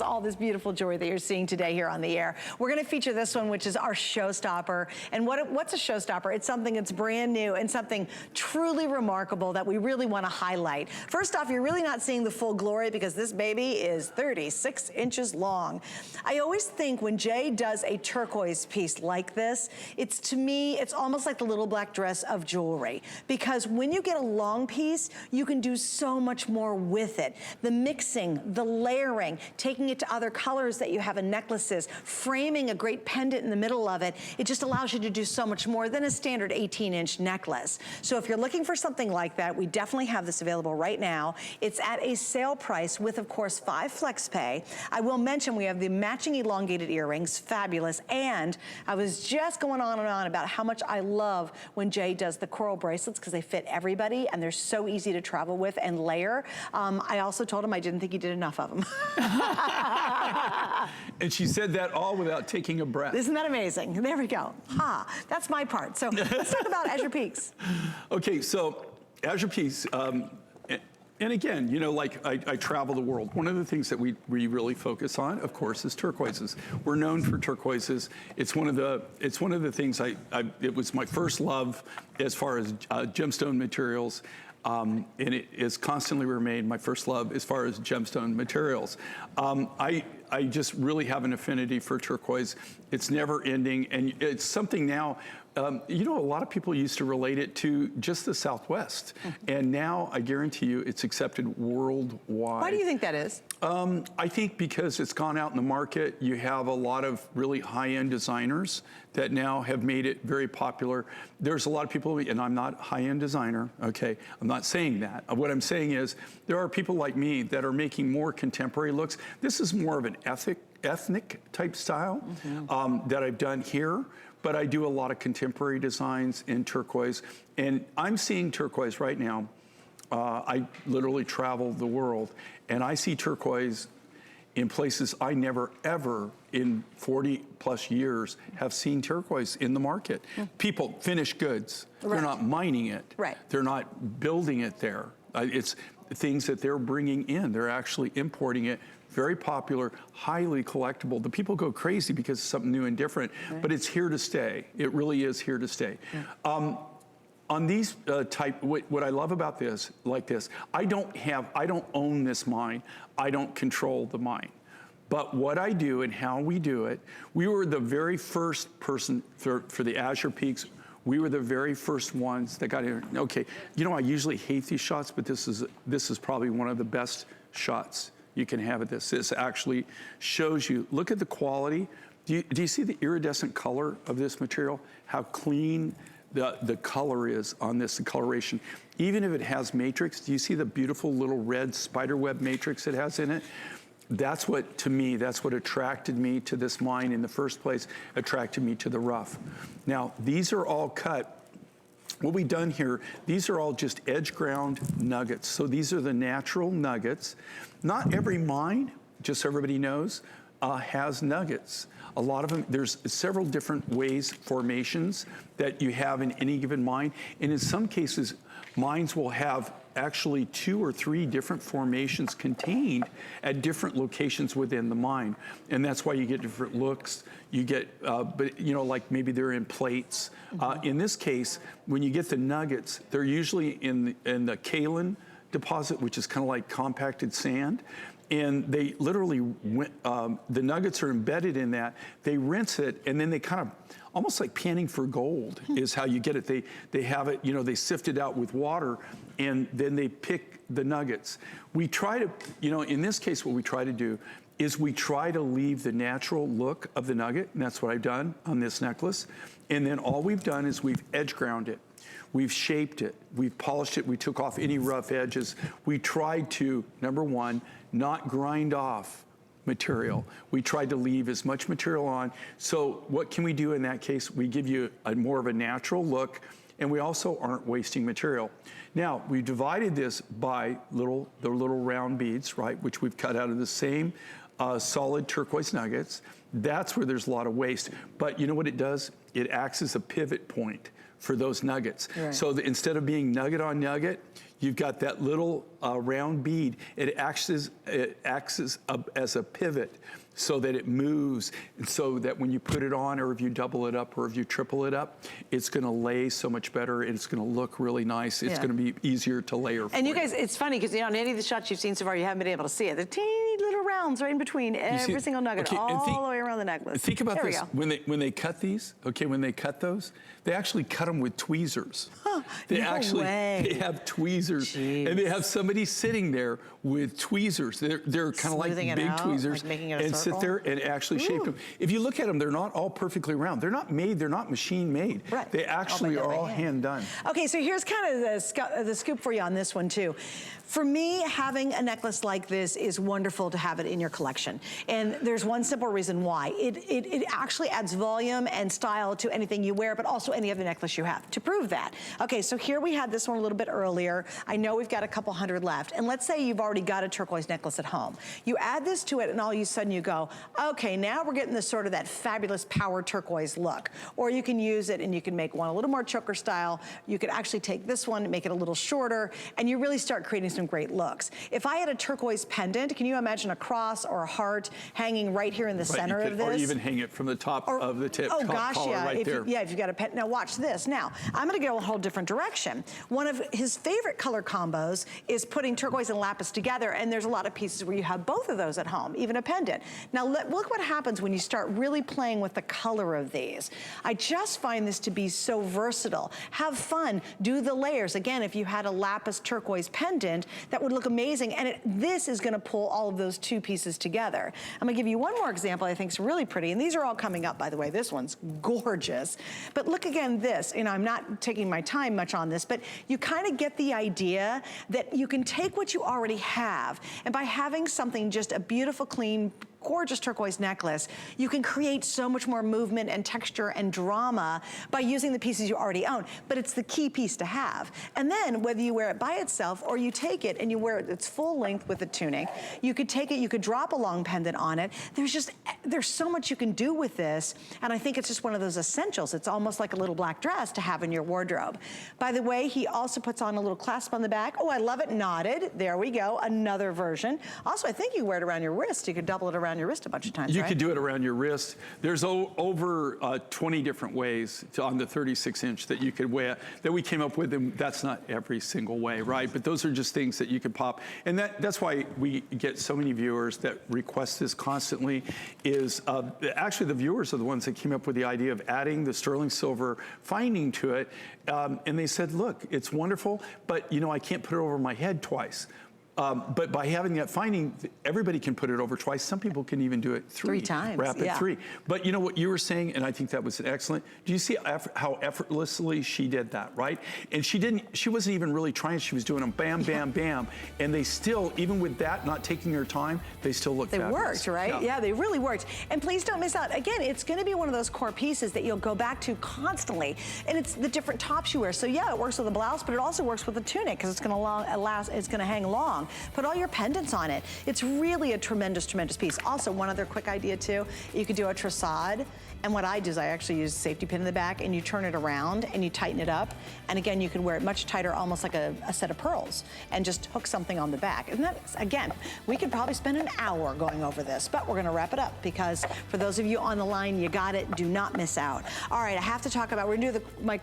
All this beautiful jewelry that you're seeing today here on the air. We're going to feature this one, which is our showstopper. And what's a showstopper? It's something that's brand new and something truly remarkable that we really want to highlight. First off, you're really not seeing the full glory because this baby is 36 inches long. I always think when Jay does a turquoise piece like this, to me, it's almost like the little black dress of jewelry. Because when you get a long piece, you can do so much more with it. The mixing, the layering, taking it to other colors that you have in necklaces, framing a great pendant in the middle of it, it just allows you to do so much more than a standard 18-inch necklace. So if you're looking for something like that, we definitely have this available right now. It's at a sale price with, of course, 5 flex pay. I will mention we have the matching elongated earrings, fabulous, and I was just going on and on about how much I love when Jay does the coral bracelets because they fit everybody and they're so easy to travel with and layer. I also told him I didn't think he did enough of them. And she said that all without taking a breath. Isn't that amazing? There we go. That's my part. So let's talk about Azure Peaks. Okay, so Azure Peaks, and again, you know, like I travel the world. One of the things that we really focus on, of course, is turquoises. We're known for turquoises. It's one of the things it was my first love as far as gemstone materials. And it is constantly remained my first love as far as gemstone materials. I just really have an affinity for turquoise. It's never ending, and it's something now, you know, a lot of people used to relate it to just the Southwest. And now I guarantee you it's accepted worldwide. Why do you think that is? I think because it's gone out in the market, you have a lot of really high-end designers that now have made it very popular. There's a lot of people, and I'm not a high-end designer, okay? I'm not saying that. What I'm saying is there are people like me that are making more contemporary looks. This is more of an ethnic type style that I've done here, but I do a lot of contemporary designs in turquoise. And I'm seeing turquoise right now. I literally travel the world, and I see turquoise in places I never, ever in 40 plus years have seen turquoise in the market. People, finished goods. They're not mining it. They're not building it there. It's things that they're bringing in. They're actually importing it. Very popular, highly collectible. The people go crazy because it's something new and different, but it's here to stay. It really is here to stay. On these what I love about this, like this, I don't own this mine. I don't control the mine. But what I do and how we do it, we were the very first person for the Azure Peaks. We were the very first ones that got in. Okay, you know, I usually hate these shots, but this is probably one of the best shots you can have at this. This actually shows you, look at the quality. Do you see the iridescent color of this material? How clean the color is on this, the coloration. Even if it has matrix, do you see the beautiful little red spiderweb matrix it has in it? That's what, to me, that's what attracted me to this mine in the first place, attracted me to the rough. Now, these are all cut. What we've done here, these are all just edge ground nuggets. So these are the natural nuggets. Not every mine, just so everybody knows, has nuggets. A lot of them, there's several different formations that you have in any given mine. And in some cases, mines will have actually 2 or 3 different formations contained at different locations within the mine. And that's why you get different looks. You get, but you know, like maybe they're in plates. In this case, when you get the nuggets, they're usually in the kaolin deposit, which is kind of like compacted sand. And they literally, the nuggets are embedded in that. They rinse it, and then they kind of, almost like panning for gold is how you get it. They have it, you know, they sift it out with water, and then they pick the nuggets. We try to, you know, in this case, what we try to do is we try to leave the natural look of the nugget, and that's what I've done on this necklace. And then all we've done is we've edge ground it. We've shaped it, we've polished it, we took off any rough edges. We tried to, number one, not grind off material. We tried to leave as much material on. So what can we do in that case? We give you more of a natural look, and we also aren't wasting material. Now, we divided this by the little round beads, right, which we've cut out of the same solid turquoise nuggets. That's where there's a lot of waste. But you know what it does? It acts as a pivot point for those nuggets. Right. So instead of being nugget on nugget, you've got that little round bead. It acts as a pivot so that it moves, and so that when you put it on, or if you double it up, or if you triple it up, it's gonna lay so much better, and it's gonna look really nice. It's gonna be easier to layer for And you guys, it's funny, because on any of the shots you've seen so far, you haven't been able to see it. The teeny little rounds right in between every single nugget, all the way around the necklace. Think about this, when they cut these, when they cut those, they actually cut them with tweezers. They they have tweezers, and they have somebody sitting there with tweezers. They're kind of like big tweezers, like making it a and sit there and actually shape them. If you look at them, they're not all perfectly round. They're not made, they're not machine made. Right. They actually are all hand done. Okay, so here's kind of the scoop for you on this one too. For me, having a necklace like this is wonderful to have it in your collection. And there's one simple reason why. It actually adds volume and style to anything you wear, but also any other necklace you have, to prove that. Okay, so here we had this one a little bit earlier. I know we've got a couple hundred left. And let's say you've already got a turquoise necklace at home. You add this to it, and all of a sudden you go, okay, now we're getting this sort of that fabulous power turquoise look. Or you can use it and you can make one a little more choker style. You could actually take this one, make it a little shorter, and you really start creating some great looks. If I had a turquoise pendant, can you imagine a cross or a heart hanging right here in the center of this? Or even hang it from the top of the tip. Oh gosh, yeah. Right there. If you've got a pendant. Now watch this. Now, I'm gonna go a whole different direction. One of his favorite color combos is putting turquoise and lapis together, and there's a lot of pieces where you have both of those at home, even a pendant. Now look what happens when you start really playing with the color of these. I just find this to be so versatile. Have fun, do the layers. Again, if you had a lapis turquoise pendant, that would look amazing, and this is gonna pull all of those two pieces together. I'm gonna give you one more example I think is really pretty, and these are all coming up, by the way. This one's gorgeous. But look again, this, I'm not taking my time much on this, but you kind of get the idea that you can take what you already have, and by having something, just a beautiful, clean, gorgeous turquoise necklace, you can create so much more movement and texture and drama by using the pieces you already own. But it's the key piece to have. And then whether you wear it by itself or you take it and you wear it its full length with a tunic, you could take it, you could drop a long pendant on it. There's so much you can do with this, and I think it's just one of those essentials. It's almost like a little black dress to have in your wardrobe. By the way, he also puts on a little clasp on the back. Oh, I love it, knotted. There we go, another version. Also, I think you wear it around your wrist. You could double it around your wrist a bunch of times, You could do it around your wrist. There's over 20 different ways on the 36-inch that you could wear, that we came up with, and that's not every single way, right? But those are just things that you could pop. And that's why we get so many viewers that request this constantly, is actually the viewers are the ones that came up with the idea of adding the sterling silver finding to it. And they said, look, it's wonderful, but I can't put it over my head twice. But by having that finding, everybody can put it over twice. Some people can even do it three times. Wrap it three. But you know what you were saying, and I think that was excellent. Do you see how effortlessly she did that, right? And she wasn't even really trying. She was doing them bam, bam, bam. And they still, even with that, not taking their time, they still look fabulous. They worked, right? Yeah, they really worked. And please don't miss out. Again, it's gonna be one of those core pieces that you'll go back to constantly. And it's the different tops you wear. So yeah, it works with a blouse, but it also works with a tunic, because it's gonna hang long. Put all your pendants on it. It's really a tremendous, tremendous piece. Also, one other quick idea too, you could do a tressade. And what I do is I actually use a safety pin in the back, and you turn it around and you tighten it up. And again, you can wear it much tighter, almost like a set of pearls, and just hook something on the back. And that's, again, we could probably spend an hour going over this, but we're gonna wrap it up, because for those of you on the line, you got it, do not miss out. All right, I have to talk about, we're gonna do my